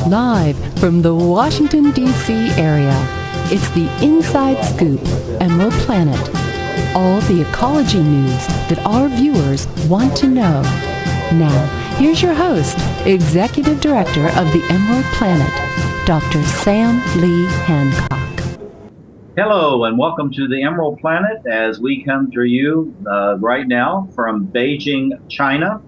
Live from the Washington, D.C. area, it's the Inside Scoop, Emerald Planet. All the ecology news that our viewers want to know. Now, here's your host, Executive Director of the Emerald Planet, Dr. Sam Lee Hancock. Hello, and welcome to the Emerald Planet as we come to you right now from Beijing, China.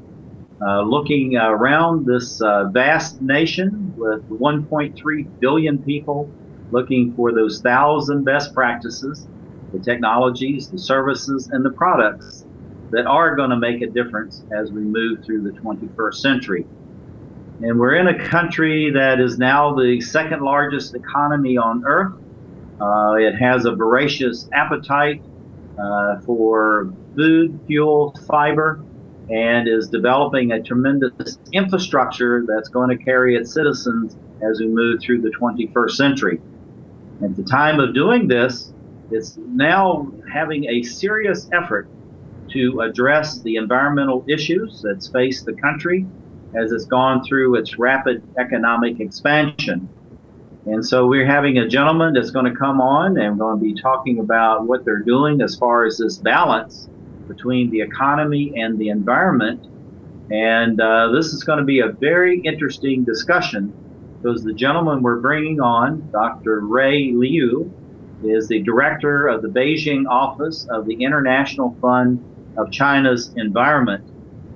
Looking around this vast nation with 1.3 billion people, looking for those 1,000 best practices, the technologies, the services, and the products that are going to make a difference as we move through the 21st century. And we're in a country that is now the second largest economy on earth. It has a voracious appetite for food, fuel, fiber, and is developing a tremendous infrastructure that's going to carry its citizens as we move through the 21st century. At the time of doing this, it's now having a serious effort to address the environmental issues that's faced the country as it's gone through its rapid economic expansion. And so we're having a gentleman that's going to come on and going to be talking about what they're doing as far as this balance between the economy and the environment. And this is going to be a very interesting discussion because the gentleman we're bringing on, Dr. Ray Liu, is the director of the Beijing office of the International Fund of China's Environment,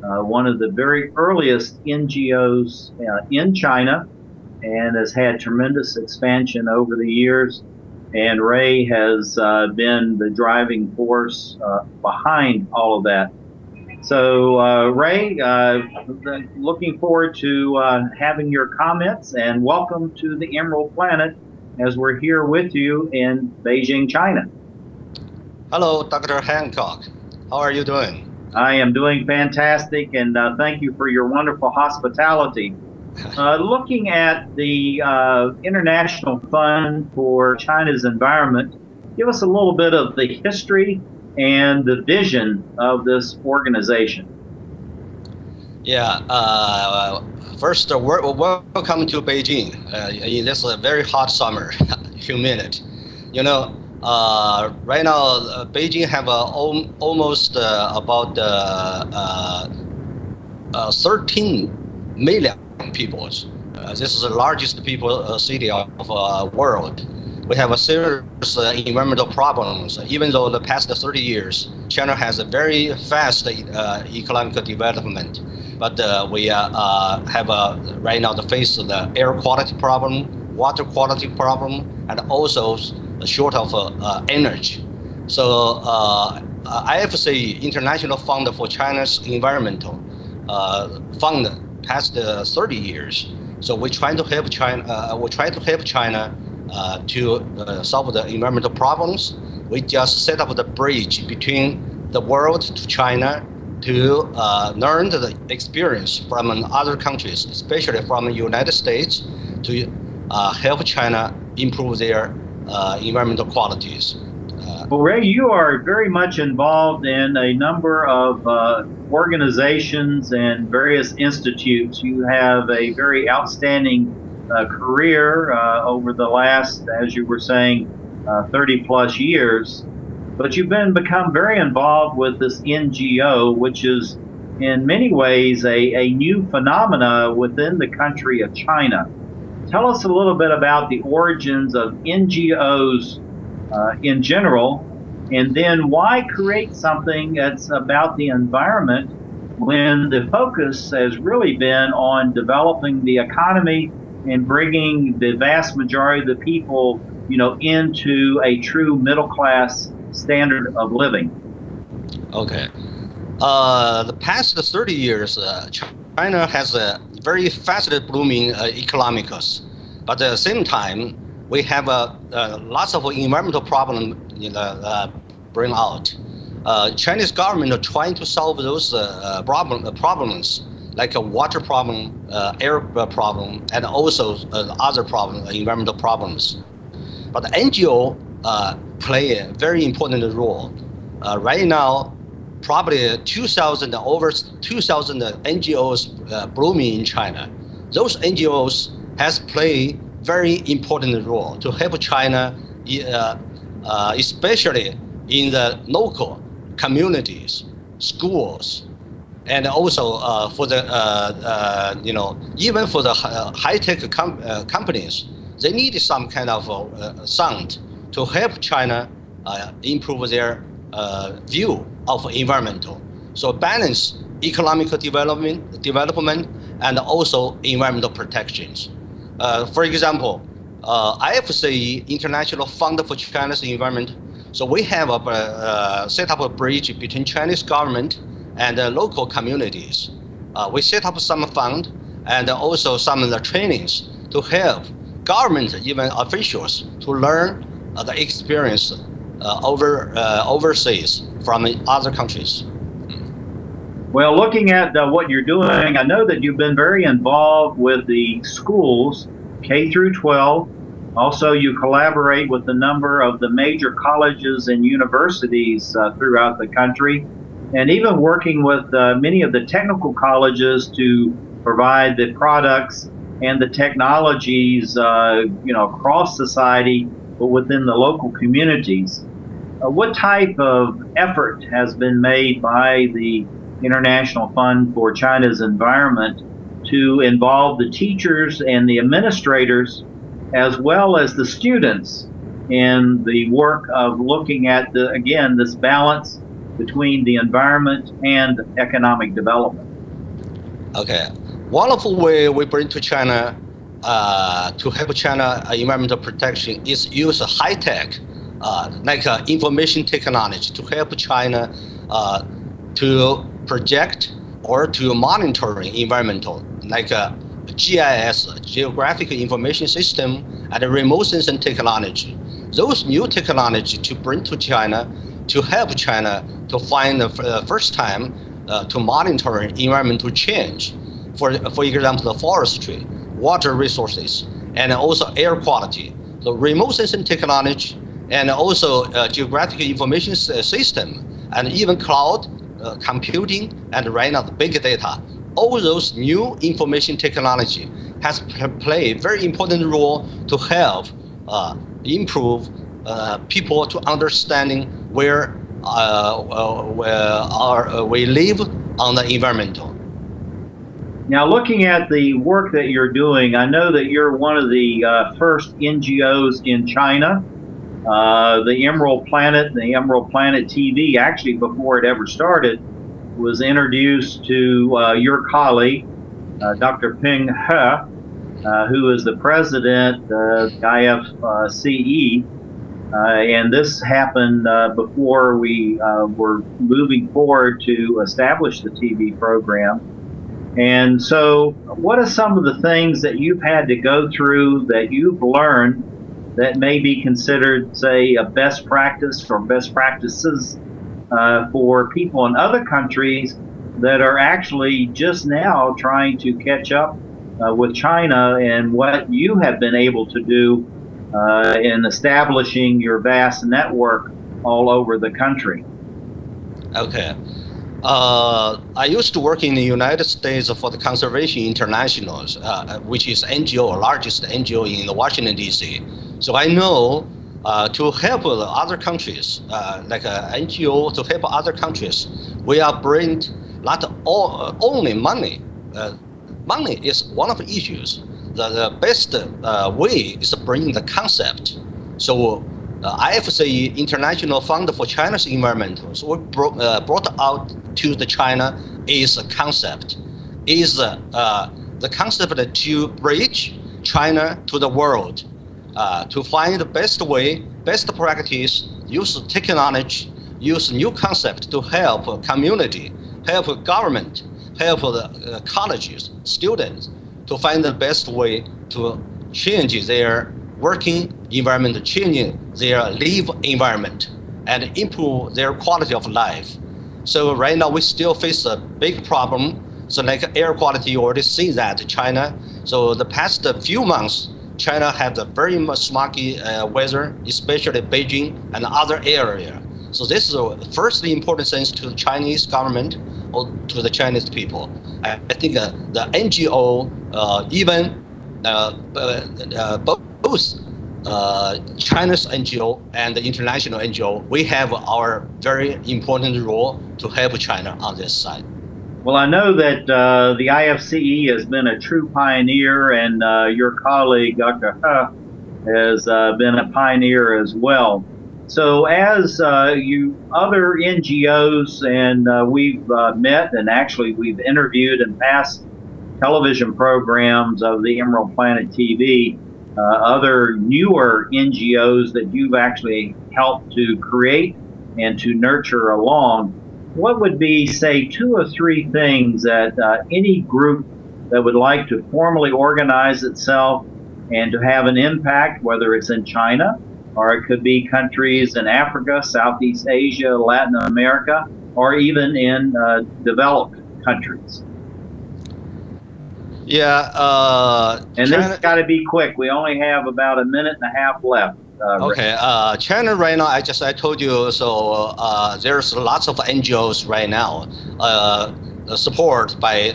one of the very earliest NGOs in China, and has had tremendous expansion over the years. And Ray has been the driving force behind all of that. So Ray, looking forward to having your comments, and welcome to the Emerald Planet as we're here with you in Beijing, China. Hello, Dr. Hancock. How are you doing? I am doing fantastic, and thank you for your wonderful hospitality. Looking at the International Fund for China's Environment, give us a little bit of the history and the vision of this organization. Yeah, first, welcome to Beijing. In this very hot summer, humid. You know, right now, Beijing have almost about 13 million people. This is the largest city of the world. We have a serious environmental problems. Even though the past 30 years, China has a very fast economic development, but we have right now to face the air quality problem, water quality problem, and also short of energy. So IFC, International Fund for China's Environmental Fund, past 30 years. So we try to help China. To solve the environmental problems. We just set up the bridge between the world to China to learn the experience from other countries, especially from the United States, to help China improve their environmental qualities. Well, Ray, you are very much involved in a number of organizations and various institutes. You have a very outstanding career over the last, as you were saying, 30 plus years. But you've become very involved with this NGO, which is in many ways a new phenomena within the country of China. Tell us a little bit about the origins of NGOs in general, and then why create something that's about the environment when the focus has really been on developing the economy and bringing the vast majority of the people, into a true middle class standard of living. Okay. The past 30 years, China has a very fast blooming economics, but at the same time, we have lots of environmental problems bring out. Chinese government are trying to solve those problems, like a water problem, air problem, and also other problems, environmental problems. But the NGO play a very important role. Right now, probably over 2,000 NGOs blooming in China. Those NGOs has played very important role to help China, especially in the local communities, schools, and also for the even for the high-tech companies, they need some kind of sound to help China improve their view of environmental. So balance economic development and also environmental protections. For example, IFCE, International Fund for China's Environment. So we have set up a bridge between Chinese government and local communities. We set up some fund and also some of the trainings to help government, even officials, to learn the experience overseas from other countries. Well, looking at what you're doing, I know that you've been very involved with the schools, K through 12. Also, you collaborate with a number of the major colleges and universities throughout the country, and even working with many of the technical colleges to provide the products and the technologies, across society, but within the local communities. What type of effort has been made by the International Fund for China's Environment to involve the teachers and the administrators, as well as the students, in the work of looking at this balance between the environment and economic development? Okay, one of the ways we bring to China to help China environmental protection is use high tech, like information technology, to help China to project or to monitor environmental, like GIS, Geographic Information System, and remote sensing technology. Those new technology to bring to China to help China to find the first time to monitor environmental change. For example, the forestry, water resources, and also air quality. The remote sensing technology and also geographic information system, and even cloud computing, and right now the big data. All those new information technology has played a very important role to help improve people to understanding where we live on the environmental. Now, looking at the work that you're doing, I know that you're one of the first NGOs in China. The Emerald Planet TV, actually before it ever started, was introduced to your colleague, Dr. Peng He, who is the president of IFCE. And this happened before we were moving forward to establish the TV program. And so what are some of the things that you've had to go through that you've learned that may be considered, say, a best practice or best practices for people in other countries that are actually just now trying to catch up with China, and what you have been able to do in establishing your vast network all over the country? Okay. I used to work in the United States for the Conservation International, which is NGO, largest NGO in Washington, D.C. So I know to help other countries, like NGO to help other countries, we are bringing not only money. Money is one of the issues. The best way is bringing the concept. So IFCE, International Fund for China's Environment, so we brought out to the China is a concept, is the concept to bridge China to the world, to find the best way, best practice, use technology, use new concept to help community, help government, help the colleges, students, to find the best way to change their working environment, changing their live environment, and improve their quality of life. So right now we still face a big problem. So like air quality, you already see that in China. So the past few months, China had a very much smoggy weather, especially Beijing and other area. So this is the first important thing to the Chinese government or to the Chinese people. I think the NGO, even both China's NGO and the international NGO, we have our very important role to help China on this side. Well, I know that the IFCE has been a true pioneer, and your colleague, Dr. He, has been a pioneer as well. So as you other NGOs, and we've met, and actually we've interviewed in past television programs of the Emerald Planet TV, other newer NGOs that you've actually helped to create and to nurture along, what would be, say, 2 or 3 things that any group that would like to formally organize itself and to have an impact, whether it's in China, or it could be countries in Africa, Southeast Asia, Latin America, or even in developed countries? Yeah. And this has got to be quick. We only have about a minute and a half left. Okay. China right now, I told you, so there's lots of NGOs right now supported by,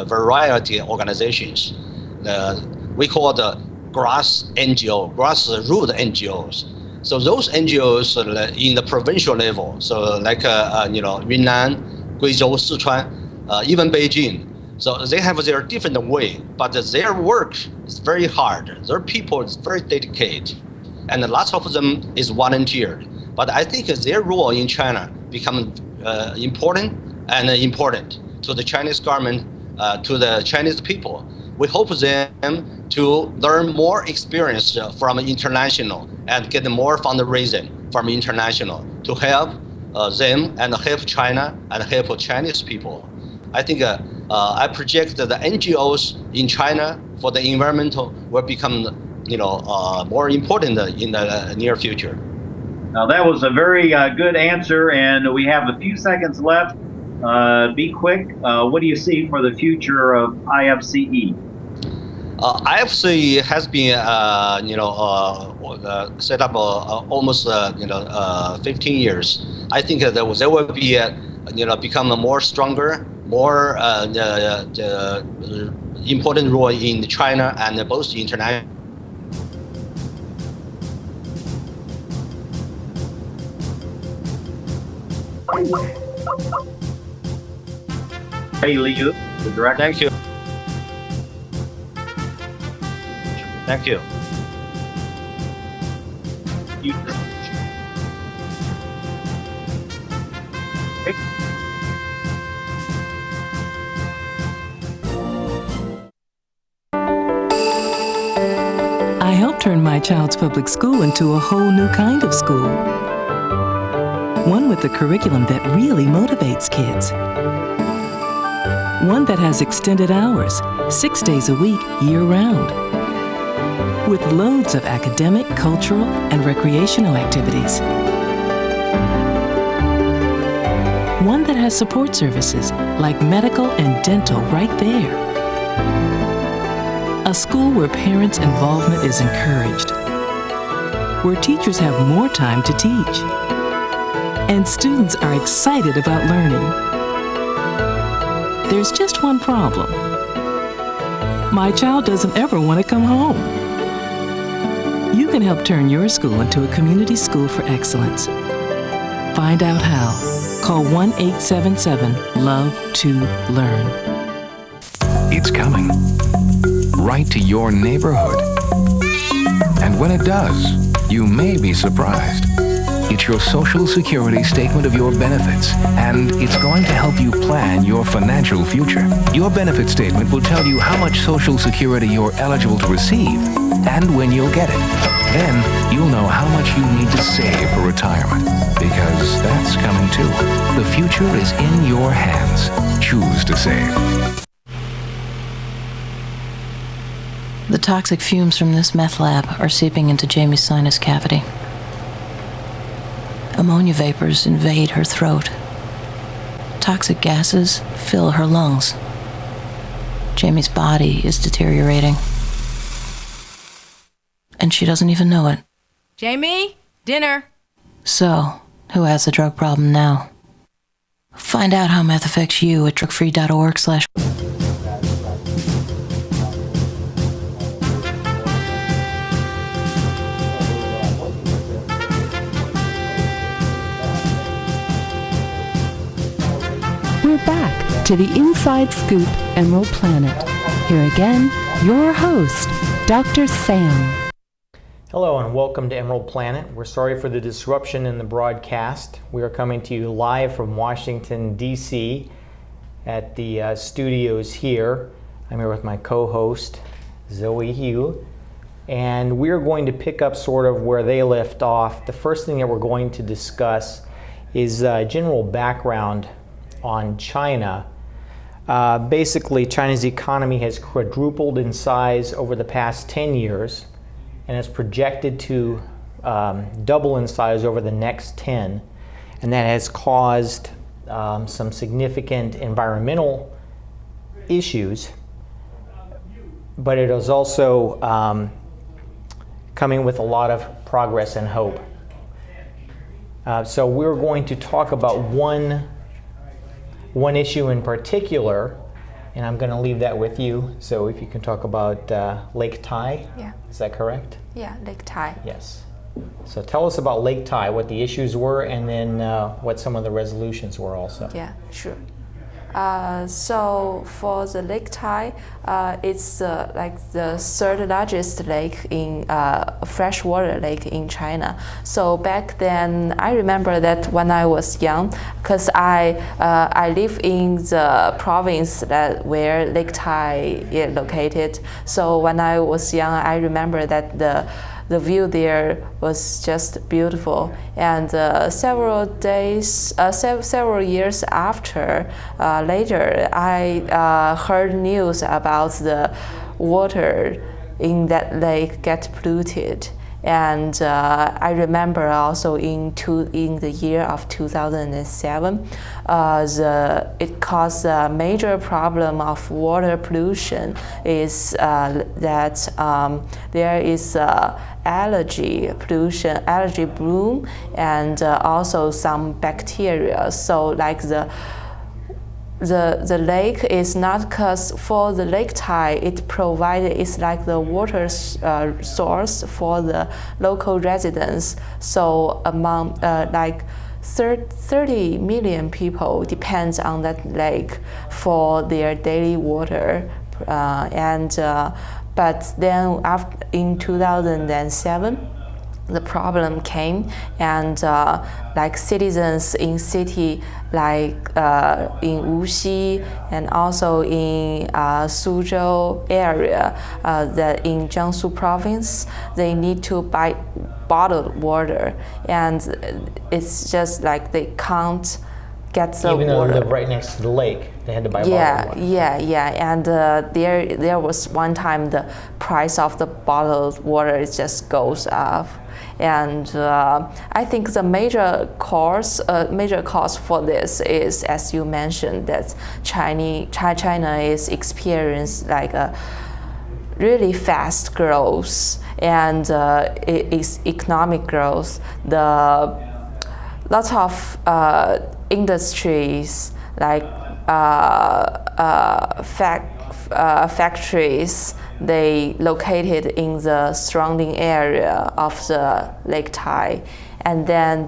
variety of organizations. We call the grassroots NGOs. So those NGOs in the provincial level, so like Yunnan, Guizhou, Sichuan, even Beijing. So they have their different way, but their work is very hard. Their people is very dedicated, and lots of them is volunteered. But I think their role in China become important to the Chinese government, to the Chinese people. We hope them to learn more experience from international and get more fundraising from international to help them and help China and help Chinese people. I think I project that the NGOs in China for the environmental will become, more important in the near future. Now that was a very good answer, and we have a few seconds left. Be quick. What do you see for the future of IFCE? IFCE has been, set up almost, 15 years. I think there will be, become a more stronger, more important role in China and both international. Hey, Liu, the director. Thank you. Thank you. I helped turn my child's public school into a whole new kind of school. One with a curriculum that really motivates kids. One that has extended hours, 6 days a week, year-round. With loads of academic, cultural, and recreational activities. One that has support services like medical and dental right there. A school where parents' involvement is encouraged. Where teachers have more time to teach. And students are excited about learning. There's just one problem. My child doesn't ever want to come home. You can help turn your school into a community school for excellence. Find out how. Call 1-877-LOVE-TO-LEARN. It's coming. Right to your neighborhood. And when it does, you may be surprised. It's your Social Security statement of your benefits, and it's going to help you plan your financial future. Your benefit statement will tell you how much Social Security you're eligible to receive and when you'll get it. Then you'll know how much you need to save for retirement, because that's coming too. The future is in your hands. Choose to save. The toxic fumes from this meth lab are seeping into Jamie's sinus cavity. Ammonia vapors invade her throat. Toxic gases fill her lungs. Jamie's body is deteriorating. And she doesn't even know it. Jamie, dinner. So, who has the drug problem now? Find out how meth affects you at drugfree.org/. to the Inside Scoop Emerald Planet. Here again, your host, Dr. Sam. Hello and welcome to Emerald Planet. We're sorry for the disruption in the broadcast. We are coming to you live from Washington, D.C. at the studios here. I'm here with my co-host, Zoe Hugh, and we're going to pick up sort of where they left off. The first thing that we're going to discuss is general background on China. Basically, China's economy has quadrupled in size over the past 10 years and is projected to double in size over the next 10. And that has caused some significant environmental issues, but it is also coming with a lot of progress and hope. So we're going to talk about one issue in particular, and I'm going to leave that with you. So if you can talk about Lake Tai. Yeah. Is that correct? Yeah, Lake Tai. Yes. So tell us about Lake Tai, what the issues were, and then what some of the resolutions were also. Yeah, sure. So for the Lake Tai, it's like the third largest lake in freshwater lake in China. So back then, I remember that when I was young, because I live in the province where Lake Tai is located. So when I was young, I remember that the view there was just beautiful, and several years after, later, I heard news about the water in that lake get polluted. And I remember also in the year of 2007, it caused a major problem of water pollution is that there is algae pollution, algae bloom, and also some bacteria. So like the lake is not, because for the Lake Tai, it's like the water source for the local residents. So among like 30 million people depends on that lake for their daily water, but then in 2007, the problem came, and like citizens in city like in Wuxi and also in Suzhou area, that in Jiangsu province, they need to buy bottled water, and it's just like they can't get the Even though water. they live right next to the lake, they had to buy bottled water. And there was one time the price of the bottled water just goes up. And I think the major cause for this is, as you mentioned, that China is experiencing like a really fast growth and economic growth. Lots of industries like factories, they located in the surrounding area of the Lake Tai, and then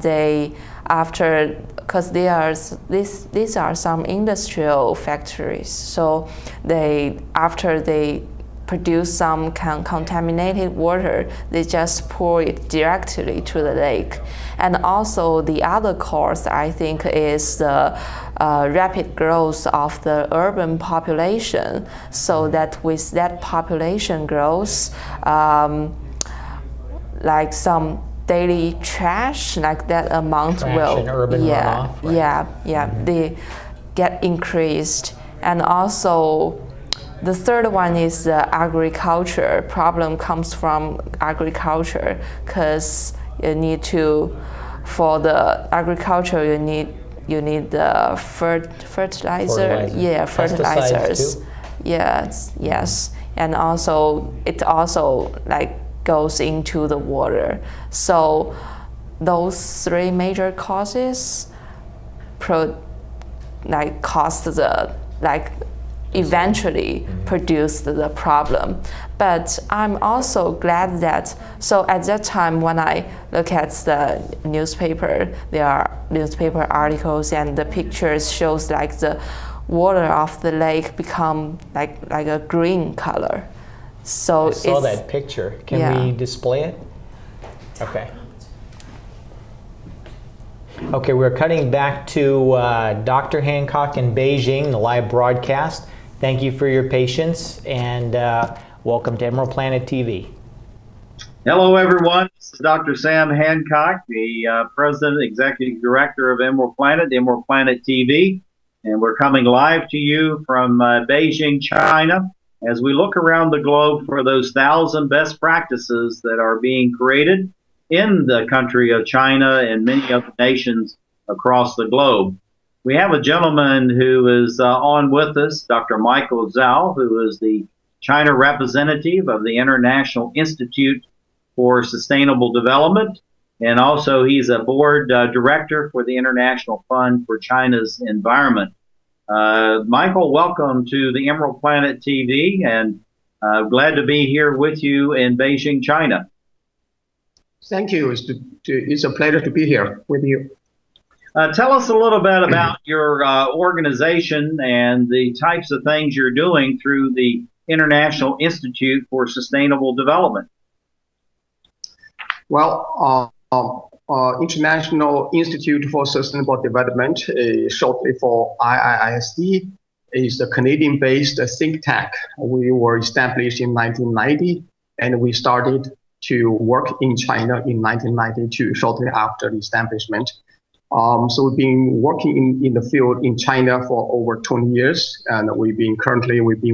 because these are some industrial factories, so after they produce some contaminated water, they just pour it directly to the lake. And also the other cause, I think, is the rapid growth of the urban population, so that with that population growth, like some daily trash, like that amount And urban runoff, right? They get increased. And also the third one is the agriculture. Problem comes from agriculture, because for the agriculture you need the fertilizer. Yeah, fertilizers. Too? Yes, and also it also like goes into the water. So those three major causes eventually produced the problem. But I'm also glad that, so at that time when I look at the newspaper, there are newspaper articles and the pictures shows like the water of the lake become like a green color. So I saw that picture. Can we display it? Okay. Okay, we're cutting back to Dr. Hancock in Beijing, the live broadcast. Thank you for your patience, and welcome to Emerald Planet TV. Hello, everyone. This is Dr. Sam Hancock, the President, Executive Director of Emerald Planet TV, and we're coming live to you from Beijing, China, as we look around the globe for those 1,000 best practices that are being created in the country of China and many other nations across the globe. We have a gentleman who is on with us, Dr. Michael Zhao, who is the China representative of the International Institute for Sustainable Development, and also he's a board director for the International Fund for China's Environment. Michael, welcome to the Emerald Planet TV, and glad to be here with you in Beijing, China. Thank you. It's a pleasure to be here with you. Tell us a little bit about your organization and the types of things you're doing through the International Institute for Sustainable Development. Well, International Institute for Sustainable Development, shortly for IISD, is a Canadian-based think tank. We were established in 1990, and we started to work in China in 1992, shortly after the establishment. So we've been working in the field in China for over 20 years, and we've been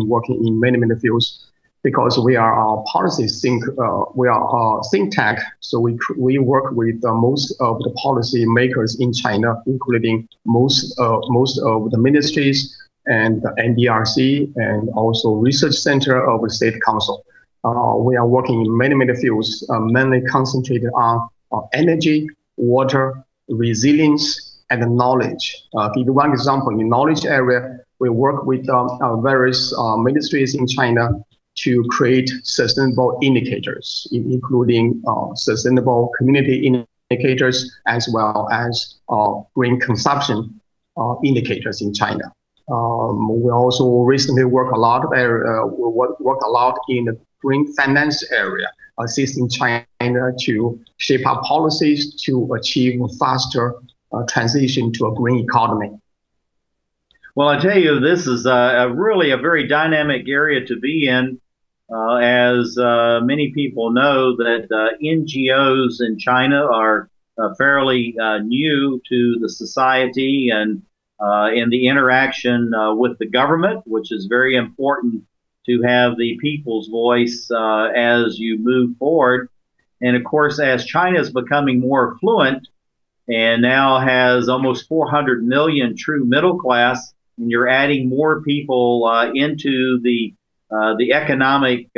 working in many fields because we are a think tank. So we work with most of the policy makers in China, including most of the ministries and the NDRC, and also research center of the State Council. We are working in many fields, mainly concentrated on energy, water, resilience, and knowledge. Give you one example. In knowledge area, we work with various ministries in China to create sustainable indicators, including sustainable community indicators, as well as green consumption indicators in China. We also recently worked a lot in the green finance area, assisting China to shape up policies to achieve faster transition to a green economy. Well, I tell you, this is really a very dynamic area to be in, as many people know that NGOs in China are fairly new to the society and in the interaction with the government, which is very important to have the people's voice as you move forward. And of course, as China is becoming more affluent and now has almost 400 million true middle class, and you're adding more people into the economic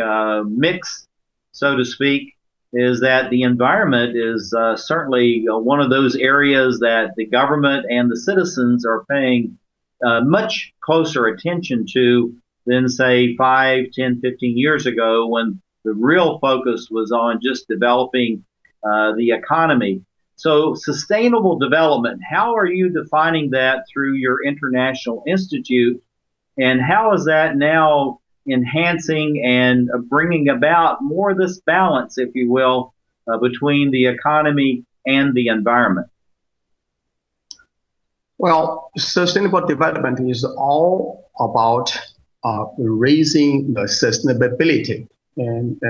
mix, so to speak, is that the environment is certainly one of those areas that the government and the citizens are paying much closer attention to than, say, 5, 10, 15 years ago, when the real focus was on just developing the economy. So sustainable development, how are you defining that through your International Institute, and how is that now enhancing and bringing about more of this balance, if you will, between the economy and the environment? Well, sustainable development is all about raising the sustainability and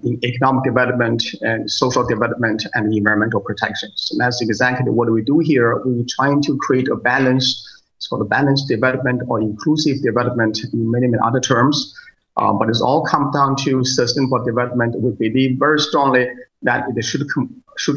in economic development and social development and environmental protections. And that's exactly what we do here. We're trying to create a balance. It's called a balanced development or inclusive development in many other terms. But it's all come down to sustainable development. We believe very strongly that it should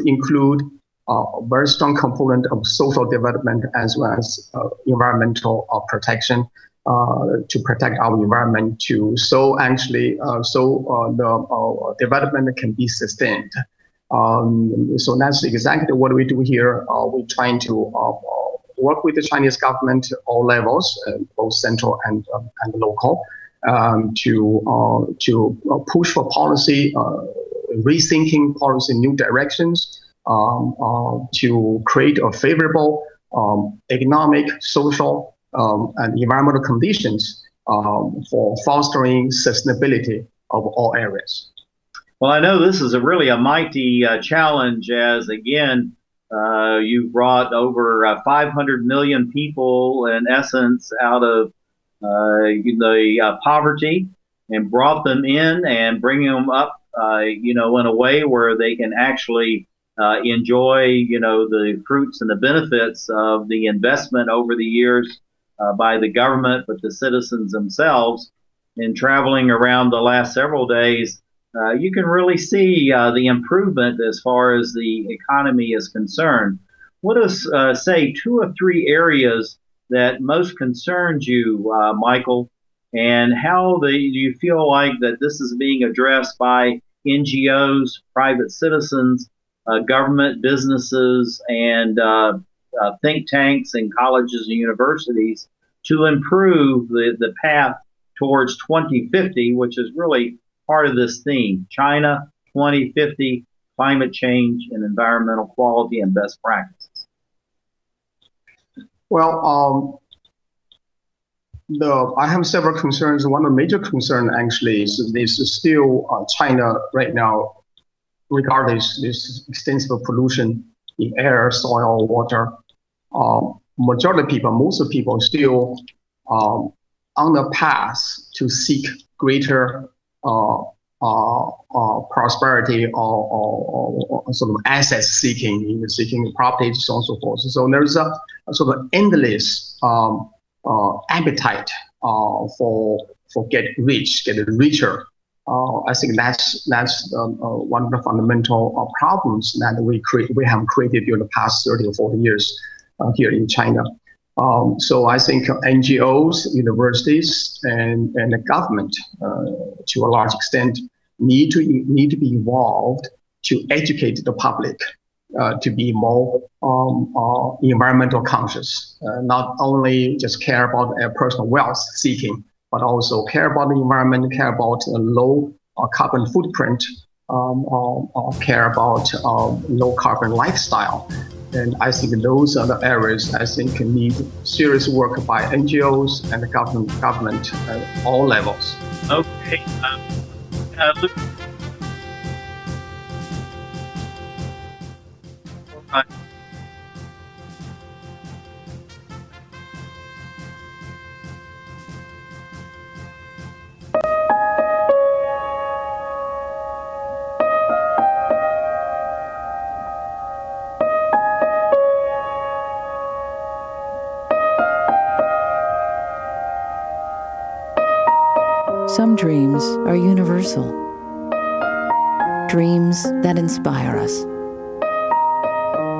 include a very strong component of social development as well as environmental protection to protect our environment too. So actually, the development can be sustained. So that's exactly what we do here. We're trying to work with the Chinese government at all levels, both central and local, to push for policy, rethinking policy, new directions, to create a favorable economic, social, and environmental conditions for fostering sustainability of all areas. Well, I know this is really a mighty challenge as, again, you brought over 500 million people, in essence, out of the poverty and brought them in and bringing them up, in a way where they can actually enjoy, the fruits and the benefits of the investment over the years by the government, but the citizens themselves. In traveling around the last several days, you can really see the improvement as far as the economy is concerned. What is, say, 2 or 3 areas that most concerns you, Michael, and how do you feel like that this is being addressed by NGOs, private citizens, government, businesses, and think tanks and colleges and universities to improve the path towards 2050, which is really part of this theme, China 2050, climate change and environmental quality and best practices? Well, I have several concerns. One of the major concerns actually is still China right now, regardless this extensive pollution in air, soil, water. Most of the people still on the path to seek greater prosperity or sort of asset seeking, seeking property, so on and so forth. So there's a sort of endless appetite for get rich, get richer. I think that's one of the fundamental problems that we have created during the past 30 or 40 years here in China. So I think NGOs, universities, and the government, to a large extent, need to be involved to educate the public to be more environmental conscious, not only just care about personal wealth seeking, but also care about the environment, care about a low carbon footprint, care about low carbon lifestyle. And I think those are the areas I think need serious work by NGOs and the government at all levels. Okay. Some dreams are universal. Dreams that inspire us.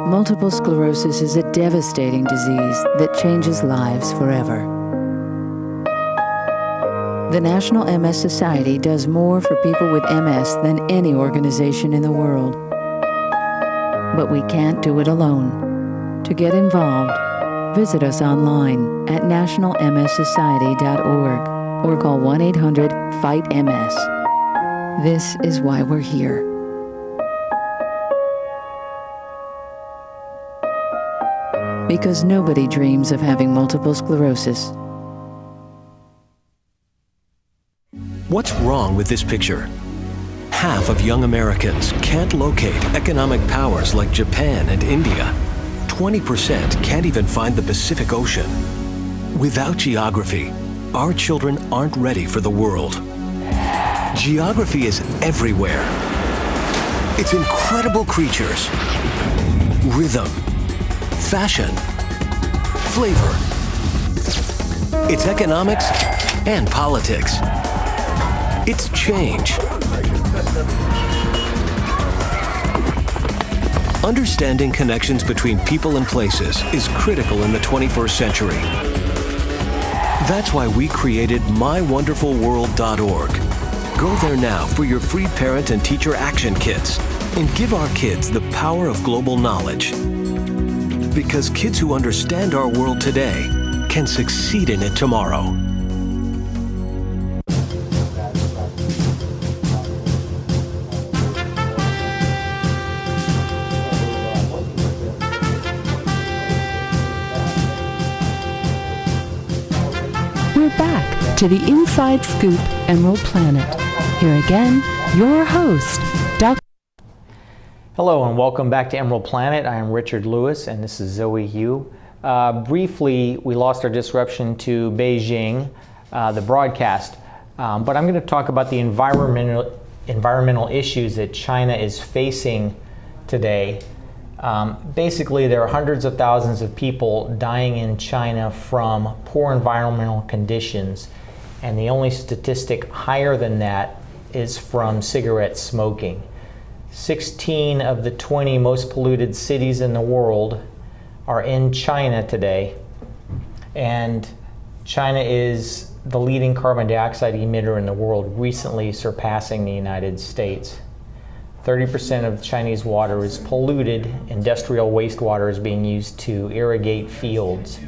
Multiple sclerosis is a devastating disease that changes lives forever. The National MS Society does more for people with MS than any organization in the world. But we can't do it alone. To get involved, visit us online at nationalmssociety.org or call 1-800-FIGHT-MS. This is why we're here. Because nobody dreams of having multiple sclerosis. What's wrong with this picture? Half of young Americans can't locate economic powers like Japan and India. 20% can't even find the Pacific Ocean. Without geography, our children aren't ready for the world. Geography is everywhere. It's incredible creatures, rhythm, fashion, flavor. It's economics and politics. It's change. Understanding connections between people and places is critical in the 21st century. That's why we created mywonderfulworld.org. Go there now for your free parent and teacher action kits and give our kids the power of global knowledge. Because kids who understand our world today can succeed in it tomorrow. to the Inside Scoop Emerald Planet. Here again, your host, Dr. Hello and welcome back to Emerald Planet. I am Richard Lewis and this is Zoe Hugh. Briefly, we lost our disruption to Beijing, the broadcast, but I'm going to talk about the environmental issues that China is facing today. Basically, there are hundreds of thousands of people dying in China from poor environmental conditions, and the only statistic higher than that is from cigarette smoking. 16 of the 20 most polluted cities in the world are in China today, and China is the leading carbon dioxide emitter in the world, recently surpassing the United States. 30% of Chinese water is polluted. Industrial wastewater is being used to irrigate fields.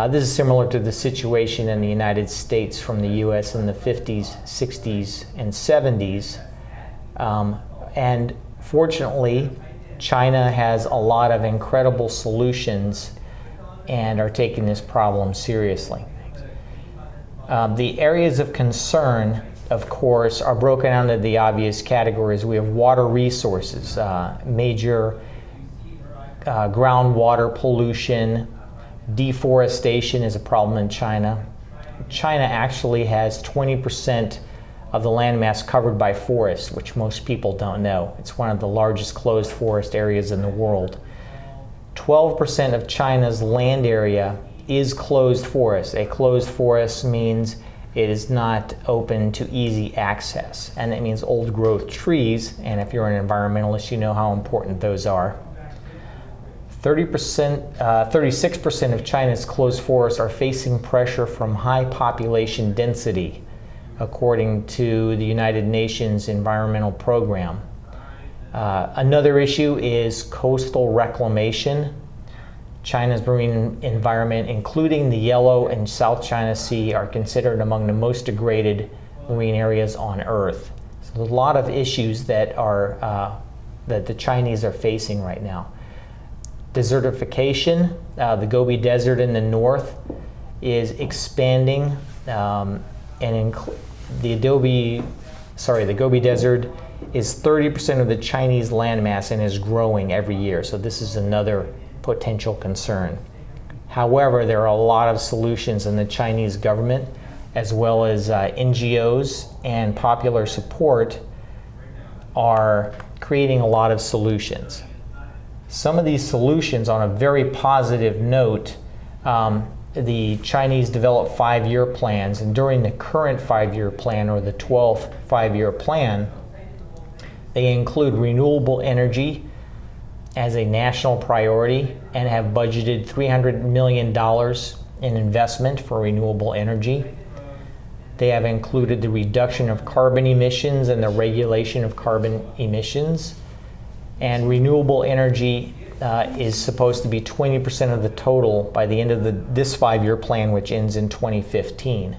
This is similar to the situation in the United States from the US in the 50s, 60s, and 70s. And fortunately, China has a lot of incredible solutions and are taking this problem seriously. The areas of concern, of course, are broken down into the obvious categories. We have water resources, major groundwater pollution, deforestation is a problem in China. China actually has 20% of the landmass covered by forests, which most people don't know. It's one of the largest closed forest areas in the world. 12% of China's land area is closed forest. A closed forest means it is not open to easy access, and it means old growth trees, and if you're an environmentalist, you know how important those are. 36% of China's closed forests are facing pressure from high population density, according to the United Nations Environmental Program. Another issue is coastal reclamation. China's marine environment, including the Yellow and South China Sea, are considered among the most degraded marine areas on Earth. So there's a lot of issues that that the Chinese are facing right now. Desertification, the Gobi Desert in the north is expanding, and the Gobi Desert is 30% of the Chinese landmass and is growing every year. So this is another potential concern. However, there are a lot of solutions, in the Chinese government, as well as NGOs and popular support, are creating a lot of solutions. Some of these solutions, on a very positive note, the Chinese developed 5-year plans, and during the current 5-year plan, or the 12th 5-year plan, they include renewable energy as a national priority and have budgeted $300 million in investment for renewable energy. They have included the reduction of carbon emissions and the regulation of carbon emissions. And renewable energy is supposed to be 20% of the total by the end of this 5-year plan, which ends in 2015.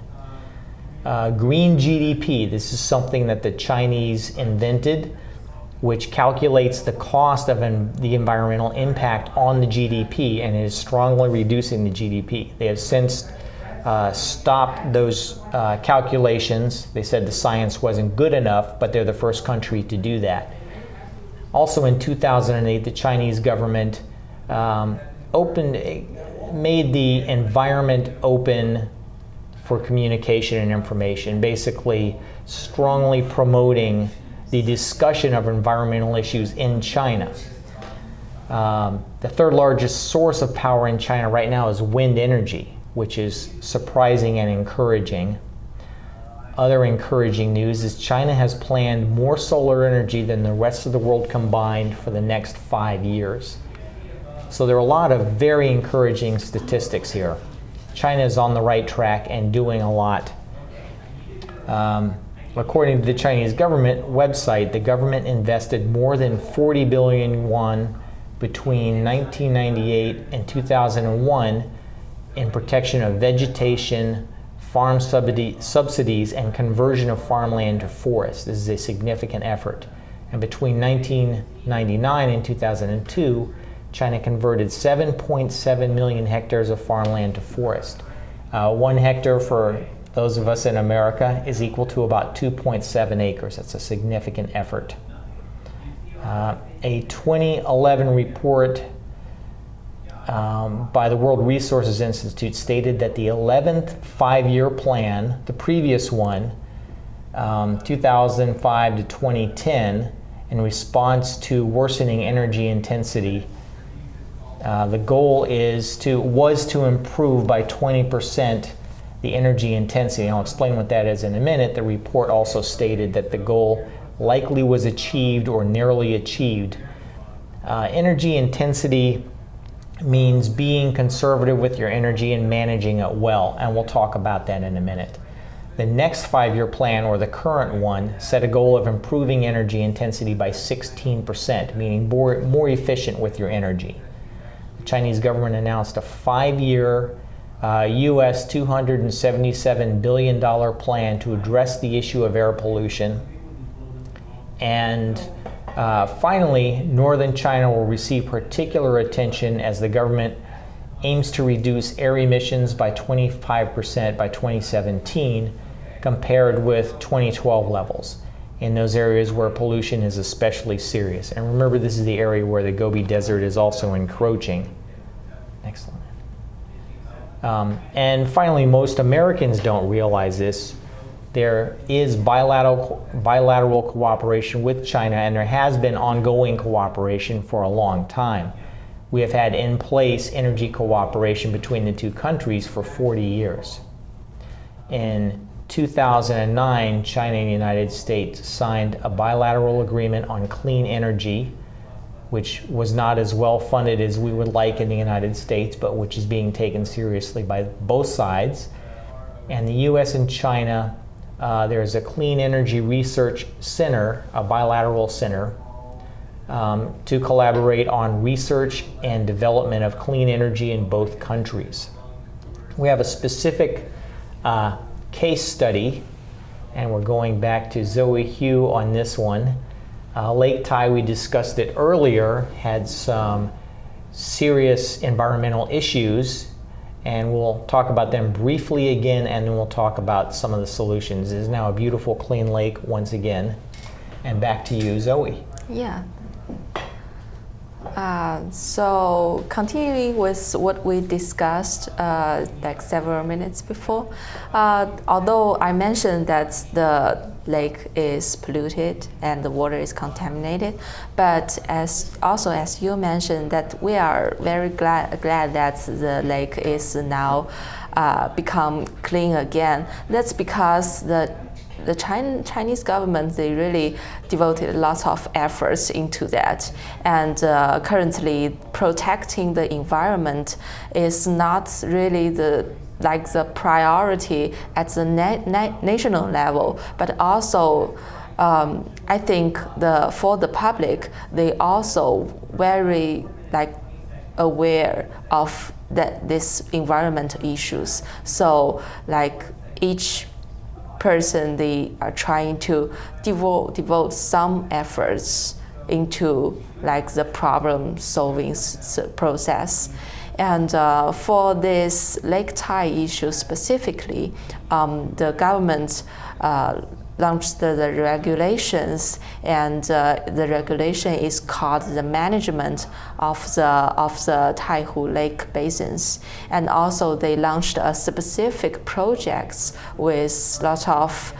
Green GDP, this is something that the Chinese invented, which calculates the cost of the environmental impact on the GDP, and it is strongly reducing the GDP. They have since stopped those calculations. They said the science wasn't good enough, but they're the first country to do that. Also in 2008, the Chinese government made the environment open for communication and information, basically strongly promoting the discussion of environmental issues in China. The third largest source of power in China right now is wind energy, which is surprising and encouraging. Other encouraging news is China has planned more solar energy than the rest of the world combined for the next 5 years. So there are a lot of very encouraging statistics here. China is on the right track and doing a lot. According to the Chinese government website, the government invested more than 40 billion yuan between 1998 and 2001 in protection of vegetation, farm subsidies, and conversion of farmland to forest. This is a significant effort. And between 1999 and 2002, China converted 7.7 million hectares of farmland to forest. 1 hectare for those of us in America, is equal to about 2.7 acres. That's a significant effort. A 2011 report by the World Resources Institute stated that the 11th five-year plan, the previous one, 2005 to 2010, in response to worsening energy intensity, the goal was to improve by 20% the energy intensity. And I'll explain what that is in a minute. The report also stated that the goal likely was achieved or nearly achieved. Energy intensity means being conservative with your energy and managing it well, and we'll talk about that in a minute. The next five-year plan, or the current one, set a goal of improving energy intensity by 16%, meaning more efficient with your energy. The Chinese government announced a five-year US $277 billion plan to address the issue of air pollution. And finally, northern China will receive particular attention as the government aims to reduce air emissions by 25% by 2017 compared with 2012 levels in those areas where pollution is especially serious. And remember, this is the area where the Gobi Desert is also encroaching. Next slide. And finally, most Americans don't realize this. There is bilateral cooperation with China, and there has been ongoing cooperation for a long time. We have had in place energy cooperation between the two countries for 40 years. In 2009, China and the United States signed a bilateral agreement on clean energy, which was not as well funded as we would like in the United States, but which is being taken seriously by both sides. And the US and China, there's a Clean Energy Research Center, a bilateral center, to collaborate on research and development of clean energy in both countries. We have a specific case study, and we're going back to Zoe Hugh on this one. Lake Tai, we discussed it earlier, had some serious environmental issues, and we'll talk about them briefly again, and then we'll talk about some of the solutions. It is now a beautiful, clean lake once again. And back to you, Zoe. Yeah. So continuing with what we discussed like several minutes before, although I mentioned that the lake is polluted and the water is contaminated, but as you mentioned, that we are very glad that the lake is now become clean again. That's because the Chinese government, they really devoted lots of efforts into that, and currently protecting the environment is not really the priority at the national level, but also I think for the public, they also very aware of this environmental issues. So each person, they are trying to devote some efforts into the problem solving process. And for this Lake Tai issue specifically, the government launched the regulations, and the regulation is called the management of the Taihu Lake basins. And also they launched a specific projects with lots of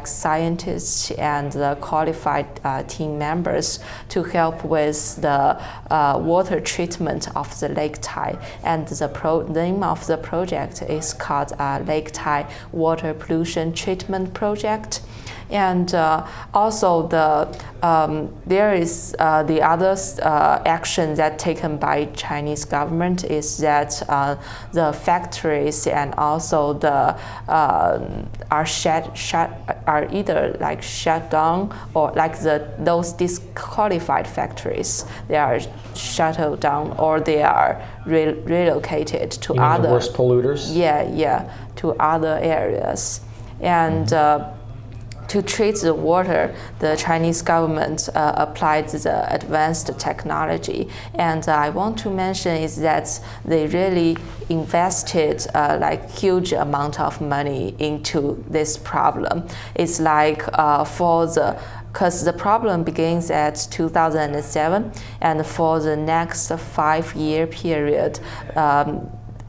scientists and qualified team members to help with the water treatment of the Lake Tai. And the name of the project is called Lake Tai Water Pollution Treatment Project. And also there is the other action that taken by Chinese government is that the factories and also the are either shut down, or those disqualified factories, they are shut down, or they are relocated to other the worst polluters. To other areas. And to treat the water, the Chinese government applied the advanced technology. And I want to mention is that they really invested like huge amount of money into this problem. It's like because the problem begins at 2007, and for the next 5-year period,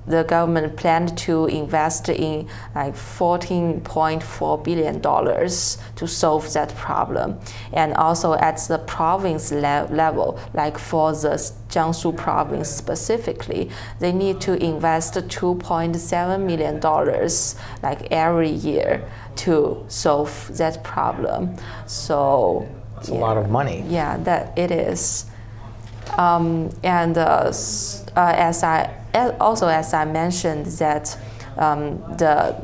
the government planned to invest in like $14.4 billion to solve that problem. And also at the province level, like for the Jiangsu province specifically, they need to invest $2.7 million like every year to solve that problem. So it's a lot of money. Yeah, that it is. As I mentioned, that the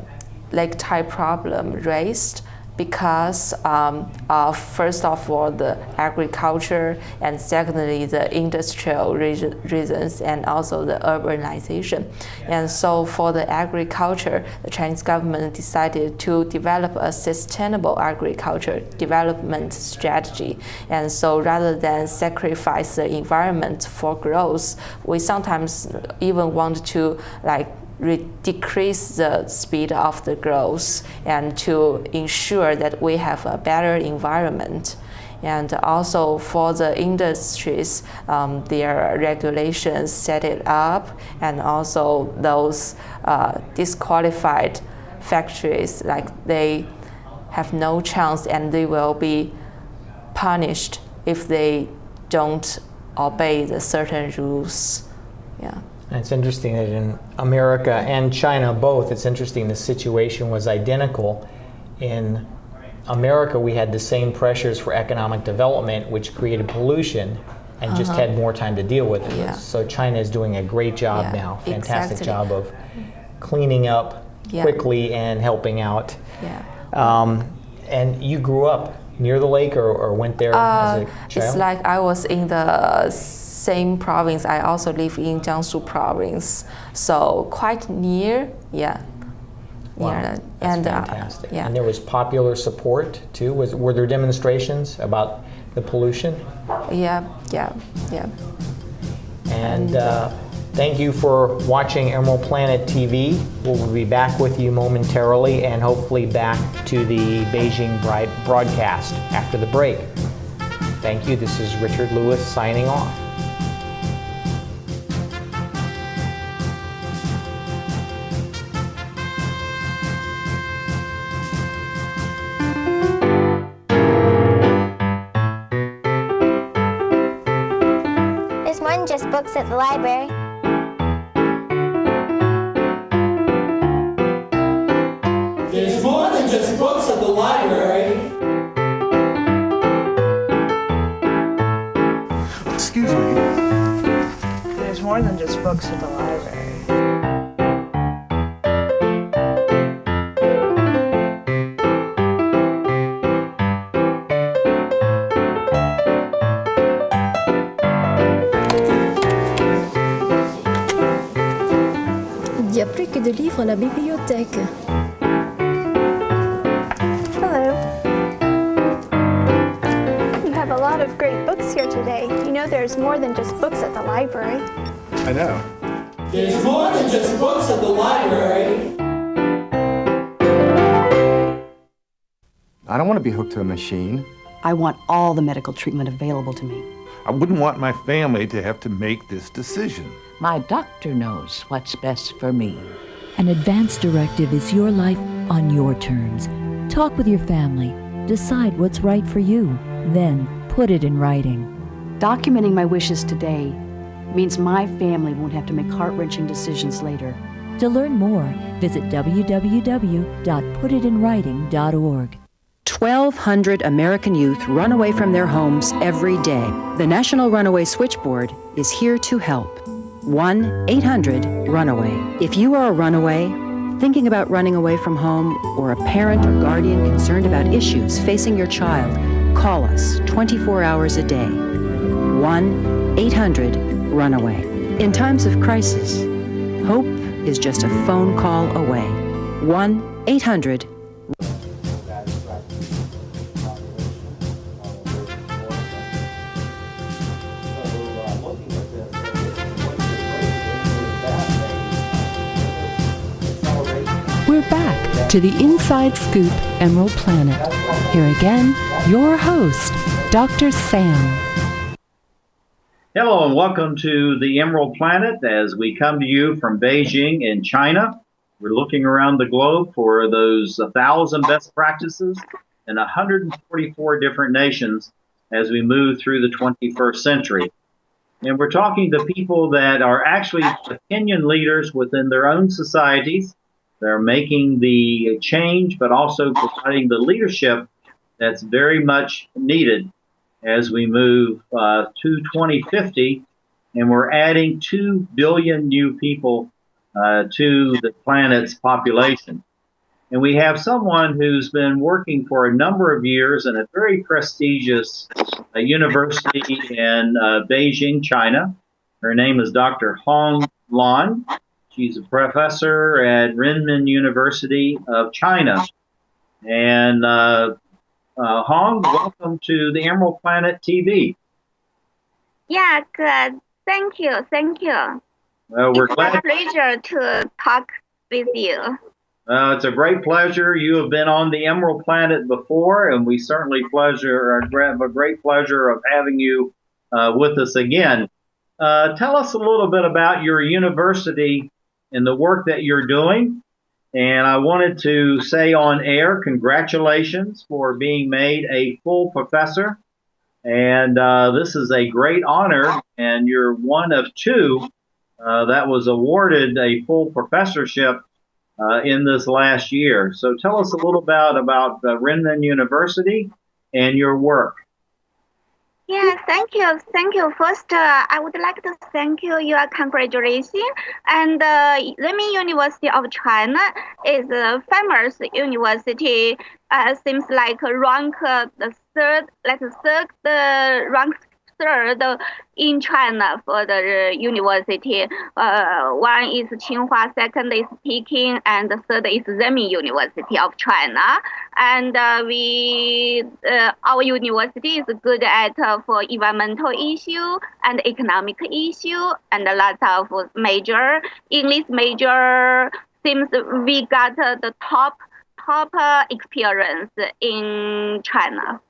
lake tide problem raised because of, first of all, the agriculture, and secondly, the industrial reasons, and also the urbanization. And so for the agriculture, the Chinese government decided to develop a sustainable agriculture development strategy. And so rather than sacrifice the environment for growth, we sometimes even want to decrease the speed of the growth and to ensure that we have a better environment. And also for the industries, their regulations set it up, and also those disqualified factories, like they have no chance and they will be punished if they don't obey the certain rules. Yeah. It's interesting that in America and China both, it's interesting the situation was identical. In America, we had the same pressures for economic development, which created pollution, and just had more time to deal with it. Yeah. So China is doing a great job now, fantastic exactly. job of cleaning up quickly and helping out. Yeah. And you grew up near the lake or went there as a child? It's like I was in the same province. I also live in Jiangsu province, so quite near. Yeah. Wow, near, that's and fantastic. Yeah. And there was popular support too. Were there demonstrations about the pollution? Yeah. And thank you for watching Emerald Planet TV. We'll be back with you momentarily, and hopefully back to the Beijing broadcast after the break. Thank you. This is Richard Lewis signing off. There's more than just books at the library. There's more than just books at the library. Excuse me. There's more than just books at the library. Il n'y a plus que de livres à la bibliothèque. Hello. You have a lot of great books here today. You know there's more than just books at the library. I know. There's more than just books at the library. I don't want to be hooked to a machine. I want all the medical treatment available to me. I wouldn't want my family to have to make this decision. My doctor knows what's best for me. An advance directive is your life on your terms. Talk with your family. Decide what's right for you. Then put it in writing. Documenting my wishes today means my family won't have to make heart-wrenching decisions later. To learn more, visit www.putitinwriting.org. 1,200 American youth run away from their homes every day. The National Runaway Switchboard is here to help. 1-800-RUNAWAY. If you are a runaway, thinking about running away from home, or a parent or guardian concerned about issues facing your child, call us 24 hours a day. 1-800-RUNAWAY. In times of crisis, hope is just a phone call away. 1-800 to the Inside Scoop Emerald Planet. Here again, your host, Dr. Sam. Hello and welcome to the Emerald Planet as we come to you from Beijing in China. We're looking around the globe for those 1,000 best practices in 144 different nations as we move through the 21st century. And we're talking to people that are actually opinion leaders within their own societies. They're making the change, but also providing the leadership that's very much needed as we move to 2050. And we're adding 2 billion new people to the planet's population. And we have someone who's been working for a number of years in a very prestigious university in Beijing, China. Her name is Dr. Hong Lan. She's a professor at Renmin University of China. And Hong, welcome to the Emerald Planet TV. Yeah, good. Thank you. Thank you. Well, we're glad. It's a pleasure to talk with you. It's a great pleasure. You have been on the Emerald Planet before, and we certainly have a great pleasure of having you with us again. Tell us a little bit about your university and the work that you're doing. And I wanted to say on air, congratulations for being made a full professor. And this is a great honor, and you're one of two that was awarded a full professorship in this last year. So tell us a little about Renmin University and your work. Yeah, thank you. Thank you. First, I would like to thank you. Your congratulations. And Renmin University of China is a famous university. Seems like rank the third in China for the university. One is Tsinghua, second is Peking, and the third is Renmin University of China. And our university is good at for environmental issue and economic issue, and a lot of major English major. Seems we got the top experience in China.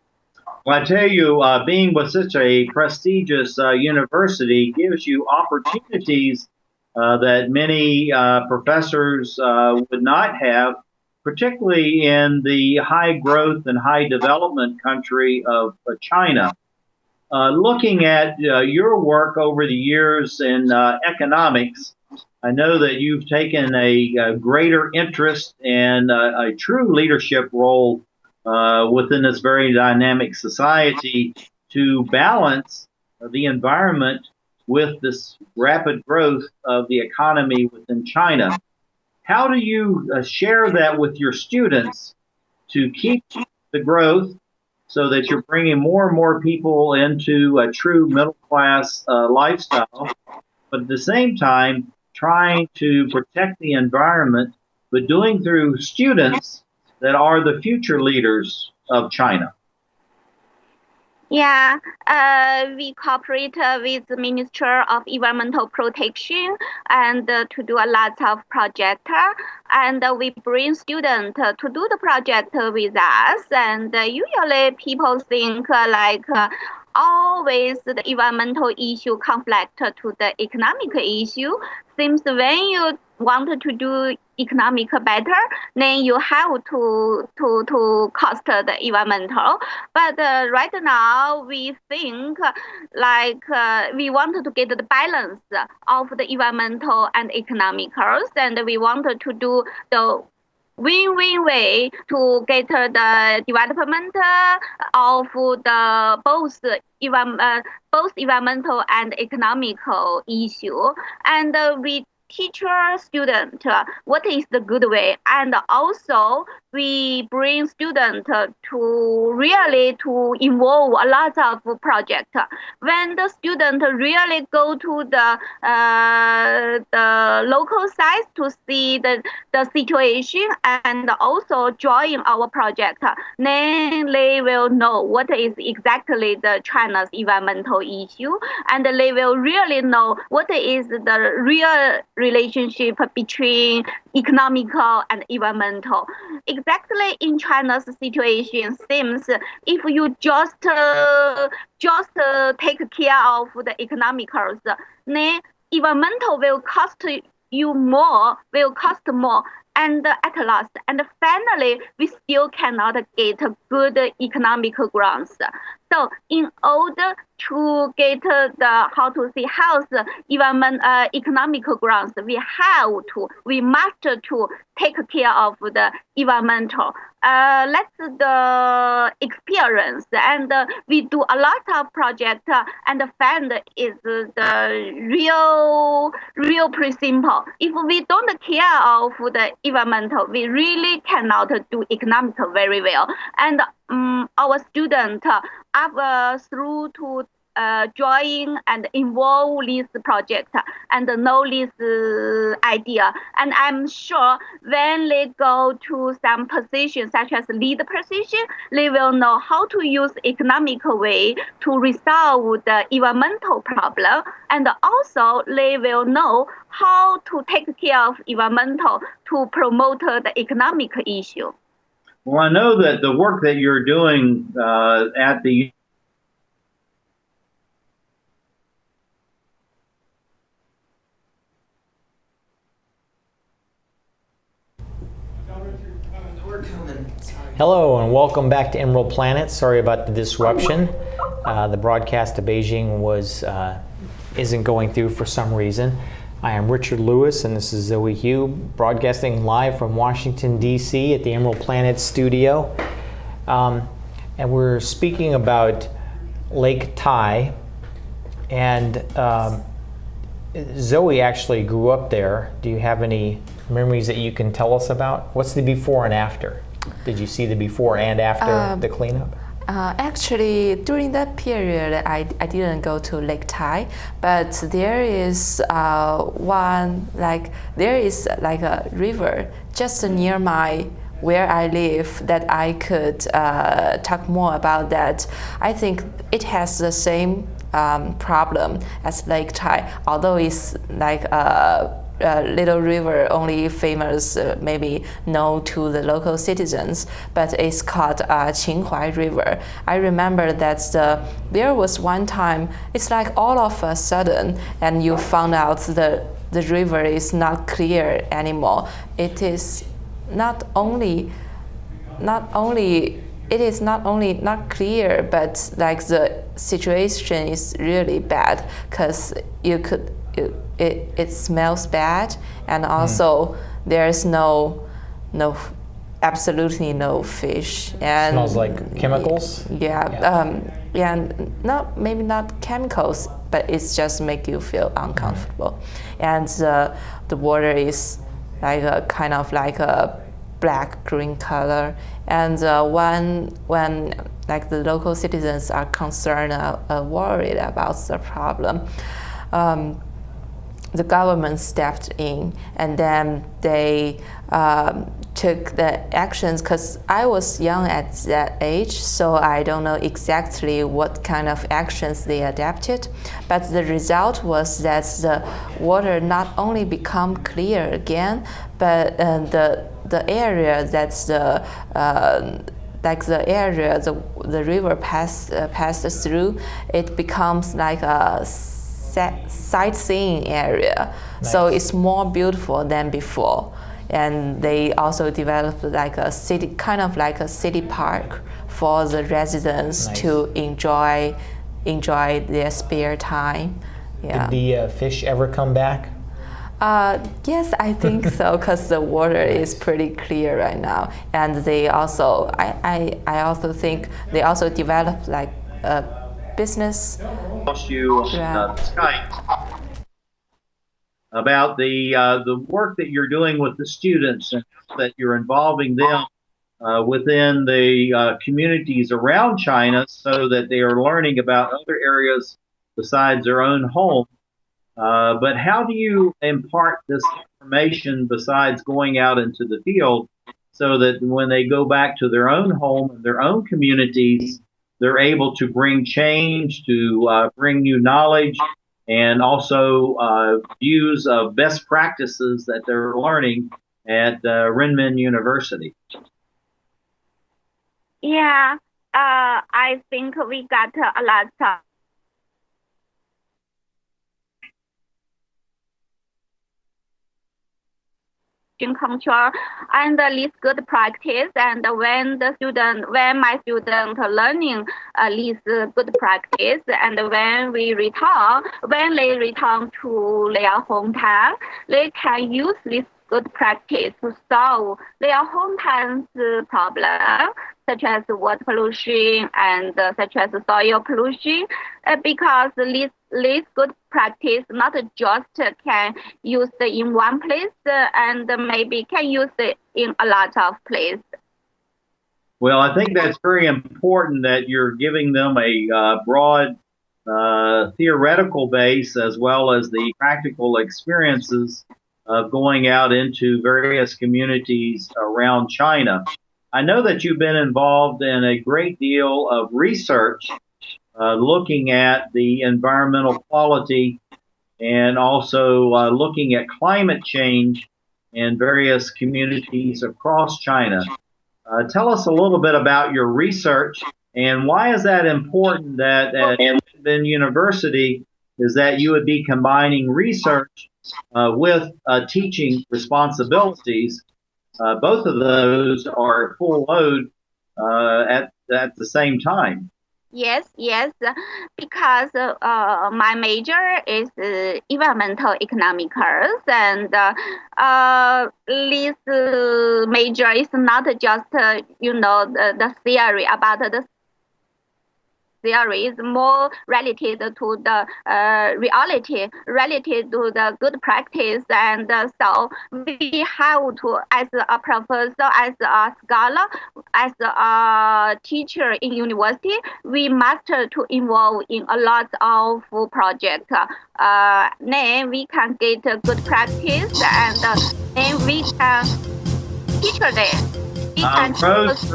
Well, I tell you, being with such a prestigious university gives you opportunities that many professors would not have, particularly in the high growth and high development country of China. Looking at your work over the years in economics, I know that you've taken a greater interest in a true leadership role within this very dynamic society to balance the environment with this rapid growth of the economy within China. How do you share that with your students to keep the growth so that you're bringing more and more people into a true middle-class lifestyle, but at the same time trying to protect the environment, but doing through students that are the future leaders of China? Yeah, we cooperate with the Ministry of Environmental Protection and to do a lot of projects. And we bring students to do the project with us. And usually people think like always the environmental issue conflict to the economic issue. Seems when you want to do economic better, then you have to cost the environmental. But right now we think like we want to get the balance of the environmental and economicals, and we want to do the win-win way to get the development of the both environmental and economical issue, and we teach student what is the good way, and also we bring students to really to involve a lot of projects. When the student really go to the local sites to see the situation and also join our project, then they will know what is exactly the China's environmental issue, and they will really know what is the relationship between economical and environmental. Exactly in China's situation seems if you just take care of the economicals, then environmental will cost more, and at last, and finally, we still cannot get good economic grounds. So in order to get the health environment economic grounds, we must to take care of the environmental. That's the experience, and we do a lot of projects, and find is the real principle. If we don't care of the environmental, we really cannot do economic very well. And our students are through to join and involve this project and know this idea. And I'm sure when they go to some position, such as lead position, they will know how to use economic way to resolve the environmental problem. And also they will know how to take care of environmental to promote the economic issue. Well, I know that the work that you're doing at the Hello and welcome back to Emerald Planet. Sorry about the disruption. The broadcast to Beijing isn't going through for some reason. I am Richard Lewis and this is Zoe Hugh, broadcasting live from Washington, D.C. at the Emerald Planet studio. And we're speaking about Lake Tai. And Zoe actually grew up there. Do you have any memories that you can tell us about? What's the before and after? Did you see the before and after the cleanup? Actually, during that period, I didn't go to Lake Tai, but there is a river just near where I live that I could talk more about that. I think it has the same problem as Lake Tai, although it's like a little river only famous maybe known to the local citizens, but it's called Qinghai River. I remember that there was one time, it's like all of a sudden, and you found out the river is not clear anymore. It is not only not clear, but like the situation is really bad because it smells bad, and also there's absolutely no fish. And smells like chemicals. Maybe not chemicals, but it's just make you feel uncomfortable. And the water is like a kind of like a black green color. And when like the local citizens are concerned, worried about the problem, the government stepped in, and then they took the actions, because I was young at that age, so I don't know exactly what kind of actions they adapted, but the result was that the water not only become clear again, but the area that's the area the river passes through, it becomes like a sightseeing area. Nice. So it's more beautiful than before. And they also developed like a city, kind of like a city park for the residents. Nice. To enjoy their spare time. Yeah. Did the fish ever come back? Yes, I think so, because the water is pretty clear right now. And they also, I also think they also developed like a business. You on Skype about the work that you're doing with the students, and that you're involving them within the communities around China, so that they are learning about other areas besides their own home. But how do you impart this information besides going out into the field, so that when they go back to their own home and their own communities, they're able to bring change, to bring new knowledge, and also views of best practices that they're learning at Renmin University. Yeah, I think we got a lot of control and this good practice. And when my student learning this good practice, and when they return to their hometown, they can use this good practice to solve their hometown's problem, such as water pollution and such as soil pollution, because this good practice not just can use in one place and maybe can use it in a lot of places. Well, I think that's very important that you're giving them a broad theoretical base as well as the practical experiences of going out into various communities around China. I know that you've been involved in a great deal of research looking at the environmental quality and also looking at climate change in various communities across China. Tell us a little bit about your research and why is that important that at Renmin University is that you would be combining research with teaching responsibilities. Both of those are full load at the same time. Yes, because my major is environmental economics, and this major is not just the theory about the theory is more related to the reality, related to the good practice. And so we have to, as a professor, as a scholar, as a teacher in university, we must to involve in a lot of projects. Then we can get a good practice, and then we can teach them. Rose,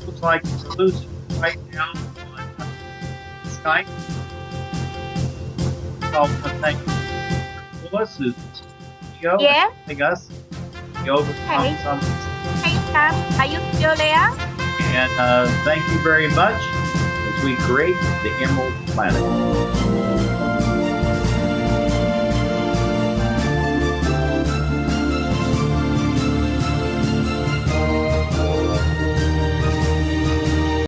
looks like we're losing right now. Skype. So thank you for us who's helping us overcome some. Hey Sam, are you still there? And thank you very much as we create the Emerald Planet.